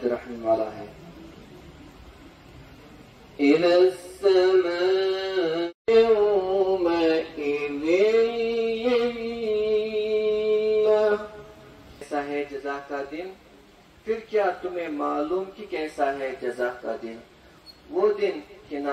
याद रखने वाला है। कैसा है जज़ा का दिन, फिर क्या तुम्हें मालूम कि कैसा है जज़ा का दिन? वो दिन कि न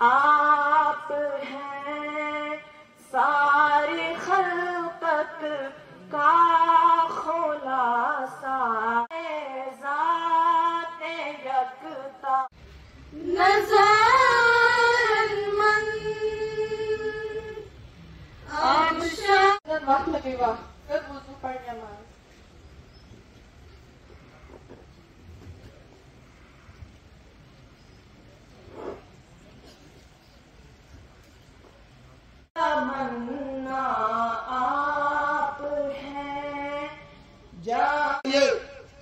आप हैं सारी खल्क़त का खुलासा, ज़ाते यकता नज़रमंद वक्त लगेगा फिर वुज़ू पढ़ने में। आप हैं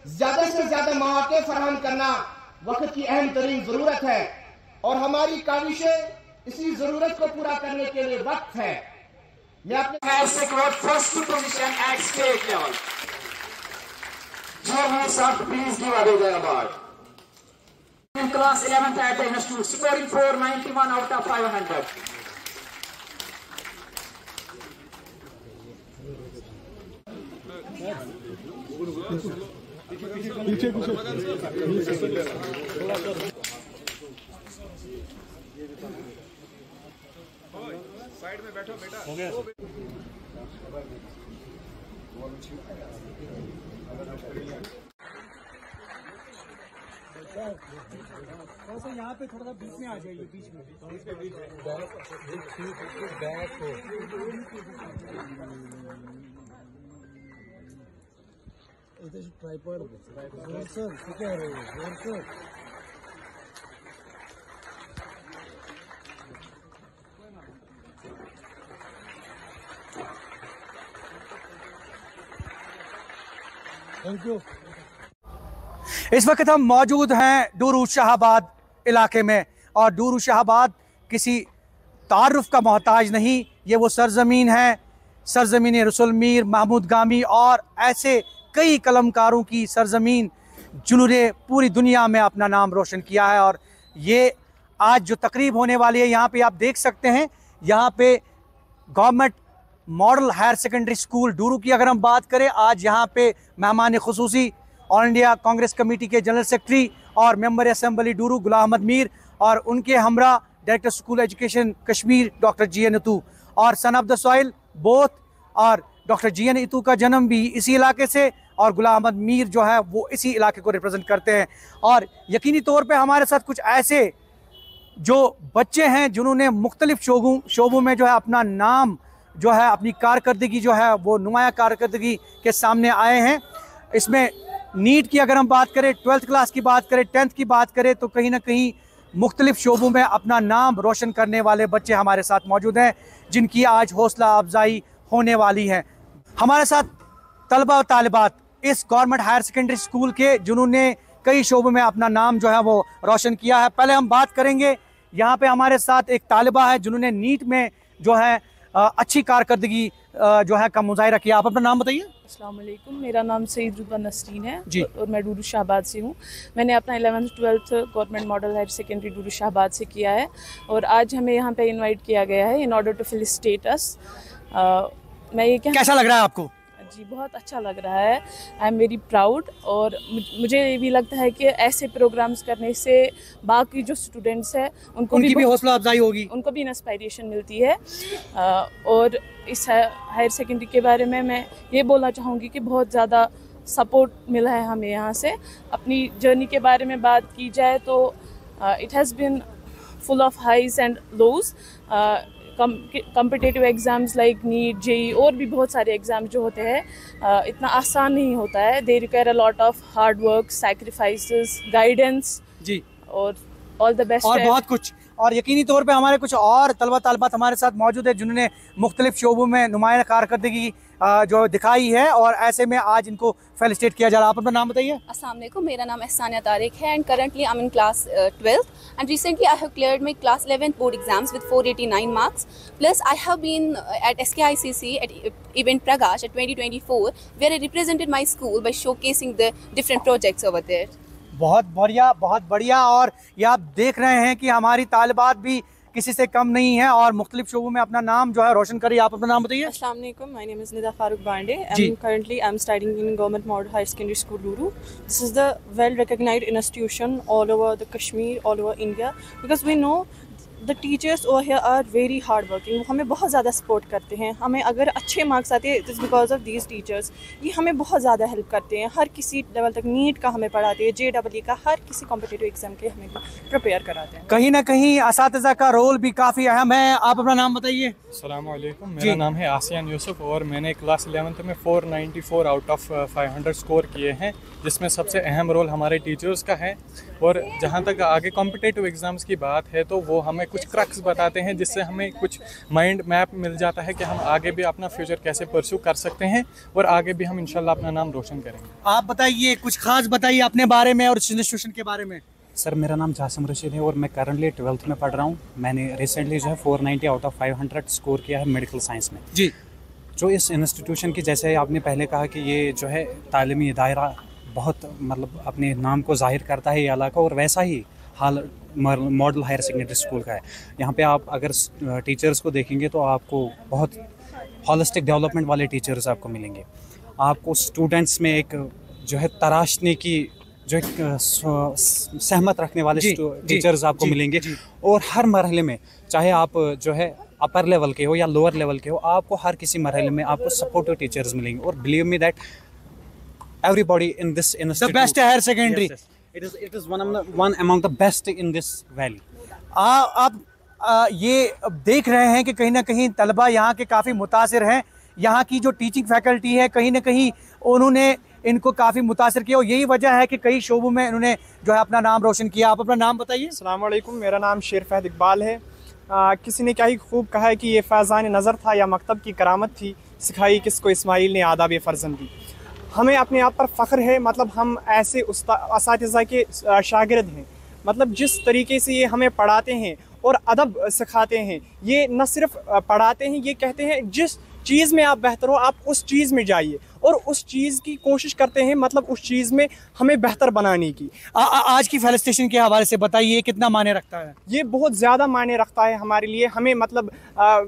ज्यादा से ज्यादा मौके फराहम करना वक्त की अहम तरीन जरूरत है और हमारी काविशें इसी जरूरत को पूरा करने के लिए वक्त है। मैं अपने first position at state level please give away the award in class 11th at the institute, scoring 491 out of 500. पीछे साइड में बैठो बेटा। हो गया। थोड़ा यहाँ पे थोड़ा सा बीच में आ जाइए, बीच में बैक हो। इधर ट्राइपॉड सर क्या है सर। Thank you. इस वक्त हम मौजूद हैं डूरू शाहाबाद इलाके में और डूरू शाहाबाद किसी तारुफ का मोहताज नहीं, ये वो सरजमीन है, सरजमीन रसूल मीर, महमूद गामी और ऐसे कई कलमकारों की सरजमीन जिन्होंने पूरी दुनिया में अपना नाम रोशन किया है। और ये आज जो तकरीब होने वाली है यहाँ पे आप देख सकते हैं, यहाँ पे government model higher secondary school Duru की अगर हम बात करें, आज यहाँ पे मेहमान खुसूसी ऑल इंडिया कांग्रेस कमेटी के जनरल सेक्रेटरी और मेंबर असेंबली डूरू गुलाम अहमद मीर और उनके हमरा director school education Kashmir doctor GN Itoo और son of the soil both, और डॉक्टर GN इतू का जन्म भी इसी इलाके से और गुलाम अहमद मीर जो है वो इसी इलाके को रिप्रेजेंट करते हैं। और यकीनी तौर पे हमारे साथ कुछ ऐसे जो बच्चे हैं जिन्होंने मुख्तलिफ शोबों में जो है अपना नाम जो है अपनी कारकर्दगी जो है वो नुमाया कारकर्दगी के सामने आए हैं। इसमें नीट की अगर हम बात करें, 12th क्लास की बात करें, 10th की बात करें, तो कहीं ना कहीं मुख्तलिफ शोबों में अपना नाम रोशन करने वाले बच्चे हमारे साथ मौजूद हैं जिनकी आज हौसला अफजाई होने वाली है। हमारे साथ तलबा और तालिबात इस गवर्नमेंट हायर सेकेंडरी स्कूल के जिन्होंने कई शोबों में अपना नाम जो है वो रोशन किया है। पहले हम बात करेंगे, यहाँ पे हमारे साथ एक तालिबा है जिन्होंने नीट में जो है अच्छी कारकर्दगी जो है का मुजाहिरा किया। आप अपना नाम बताइए। अस्सलाम वालेकुम, मेरा नाम सईद रुतबा नसरीन है जी और मैं डूरू शाहबाद से हूँ। मैंने अपना 11th 12th government model higher secondary Duru Shahbad से किया है और आज हमें यहाँ पे इनवाइट किया गया है इन ऑर्डर टू फेलिसिटेट अस। मैं ये कैसा लग रहा है आपको? जी बहुत अच्छा लग रहा है। आई एम वेरी प्राउड और मुझे ये भी लगता है कि ऐसे प्रोग्राम्स करने से बाकी जो स्टूडेंट्स हैं उनको भी हौसला अफजाई होगी, उनको भी इंस्पायरेशन मिलती है। और इस हायर सेकेंडरी के बारे में मैं ये बोलना चाहूँगी कि बहुत ज़्यादा सपोर्ट मिला है हमें यहाँ से। अपनी जर्नी के बारे में बात की जाए तो it has been full of highs and lows. Competitive exams like NEET, JEE और भी बहुत सारे एग्ज़ाम जो होते हैं इतना आसान नहीं होता है। They require a lot of hard work, sacrifices, guidance जी, और ऑल द बेस्ट और बहुत कुछ। और यकीनी तौर पे हमारे कुछ और तलबा तालिबात हमारे साथ मौजूद है जिन्होंने मुख्तलिफ शोबों में नुमाया कारकर्दगी जो दिखाई है, और ऐसे में आज इनको फेलिसिटेट किया जा रहा है। आप अपना नाम बताइए। अस्सलाम वालेकुम, मेरा नाम एहसानिया तारिक है and currently I am in class 12th and recently I have cleared my class 11th board exams with 489 marks. Plus I have been at SKICC at event Pragash at 2024 where I represented my school by showcasing the different projects over there. बहुत बढ़िया, बहुत बढ़िया। और ये आप देख रहे हैं कि हमारी तालिबात भी किसी से कम नहीं है और मुख्तलिफ शोबों में अपना नाम जो है रोशन करिए। आप अपना नाम बताइए। अस्सलाम वालेकुम, my name is Nida Farooq Bande and currently I am studying in Government Model Higher Secondary School Duru. This is the well recognized institution all over the Kashmir, all over India, because we know the teachers over here are very hard working. वो हमें बहुत ज़्यादा support करते हैं। हमें अगर अच्छे marks आते हैं it is because of these teachers. ये हमें बहुत ज़्यादा हेल्प करते हैं, हर किसी लेवल तक। नीट का हमें पढ़ाते हैं, JEE का, हर किसी कॉम्पिटिटिव एग्जाम के हमें प्रिपेयर कराते हैं। कहीं ना कहीं असातिज़ा का रोल भी काफ़ी अहम है। आप अपना नाम बताइए। अस्सलाम वालेकुम, मेरा नाम है आसियान यूसुफ और मैंने क्लास 11th में 494 आउट ऑफ 500 स्कोर किए हैं, जिसमें सबसे अहम रोल हमारे टीचर्स का है। और जहाँ तक आगे कॉम्पिटिटिव एग्ज़ाम्स की बात है तो वो हमें कुछ क्रक्स बताते हैं जिससे हमें कुछ माइंड मैप मिल जाता है कि हम आगे भी अपना फ्यूचर कैसे परस्यू कर सकते हैं और आगे भी हम इंशाल्लाह अपना नाम रोशन करेंगे। आप बताइए, कुछ खास बताइए अपने बारे में और इस इंस्टीट्यूशन के बारे में। सर, मेरा नाम जासिम रशीद है और मैं करंटली 12th में पढ़ रहा हूँ। मैंने रिसेंटली जो है 490 आउट ऑफ 500 स्कोर किया है मेडिकल साइंस में जी। जो इस इंस्टीट्यूशन की, जैसे आपने पहले कहा कि ये जो है तालीमी दायरा बहुत मतलब अपने नाम को जाहिर करता है ये इलाका, और वैसा ही हाल मॉडल हायर सेकेंडरी स्कूल का है। यहाँ पे आप अगर टीचर्स को देखेंगे तो आपको बहुत हॉलिस्टिक डेवलपमेंट वाले टीचर्स आपको मिलेंगे। आपको स्टूडेंट्स में एक जो है तराशने की जो एक सहमत रखने वाले टीचर्स आपको मिलेंगे। और हर मरहले में, चाहे आप जो है अपर लेवल के हो या लोअर लेवल के हो, आपको हर किसी मरहले में आपको सपोर्टिव टीचर्स मिलेंगे। और believe me that everybody in this institute, the best higher secondary, yes, yes. It is one among the best in this valley. आप ये देख रहे हैं कि कहीं ना कहीं तलबा यहाँ के काफ़ी मुतासिर हैं। यहाँ की जो टीचिंग फैकल्टी है कहीं ना कहीं उन्होंने इनको काफ़ी मुतासिर किया और यही वजह है कि कई शोबों में इन्होंने जो है अपना नाम रोशन किया। आप अपना नाम बताइए। अस्सलाम वालेकुम, मेरा नाम शेर फहद इकबाल है। किसी ने क्या ही खूब कहा है कि ये फैज़ान नज़र था या मकतब की करामत थी, सिखाई किसको इस्माइल ने आदाब फर्जंदी। हमें अपने आप पर फ़ख्र है, मतलब हम ऐसे असातिज़ा के शागिर्द हैं। मतलब जिस तरीके से ये हमें पढ़ाते हैं और अदब सिखाते हैं, ये न सिर्फ पढ़ाते हैं, ये कहते हैं जिस चीज़ में आप बेहतर हो आप उस चीज़ में जाइए और उस चीज़ की कोशिश करते हैं, मतलब उस चीज़ में हमें बेहतर बनाने की। आज की फेलिसिटेशन के हवाले से बताइए, कितना मायने रखता है? ये बहुत ज़्यादा मायने रखता है हमारे लिए। हमें मतलब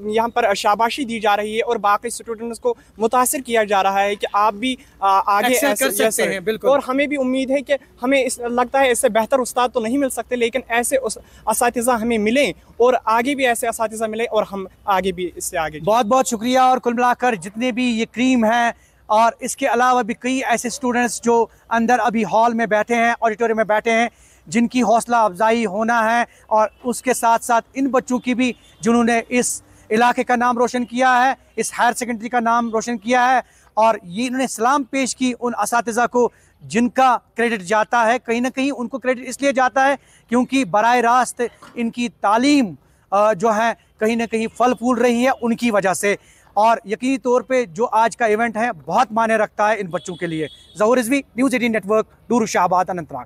यहाँ पर शाबाशी दी जा रही है और बाकी स्टूडेंट्स को मुतासिर किया जा रहा है कि आप भी आगे कर सकते हैं। बिल्कुल। और हमें भी उम्मीद है कि हमें लगता है इससे बेहतर उस्ताद तो नहीं मिल सकते, लेकिन ऐसे असातिज़ा हमें मिलें और आगे भी ऐसे असातिज़ा मिले और हम आगे भी इससे आगे। बहुत बहुत शुक्रिया। और कुल मिलाकर जितने भी ये क्रीम है और इसके अलावा भी कई ऐसे स्टूडेंट्स जो अंदर अभी हॉल में बैठे हैं, ऑडिटोरियम में बैठे हैं, जिनकी हौसला अफजाई होना है और उसके साथ साथ इन बच्चों की भी जिन्होंने इस इलाके का नाम रोशन किया है, इस हायर सेकेंडरी का नाम रोशन किया है। और ये इन्होंने सलाम पेश की उन असातिज़ा को जिनका क्रेडिट जाता है, कहीं ना कहीं उनको क्रेडिट इसलिए जाता है क्योंकि बराह रास्त इनकी तालीम जो है कहीं ना कहीं फल फूल रही है उनकी वजह से। और यकीनी तौर पे जो आज का इवेंट है बहुत मायने रखता है इन बच्चों के लिए। ज़हूर रिज़वी, न्यूज़ 18 नेटवर्क, डूरू शाहबाद, अनंतनाग।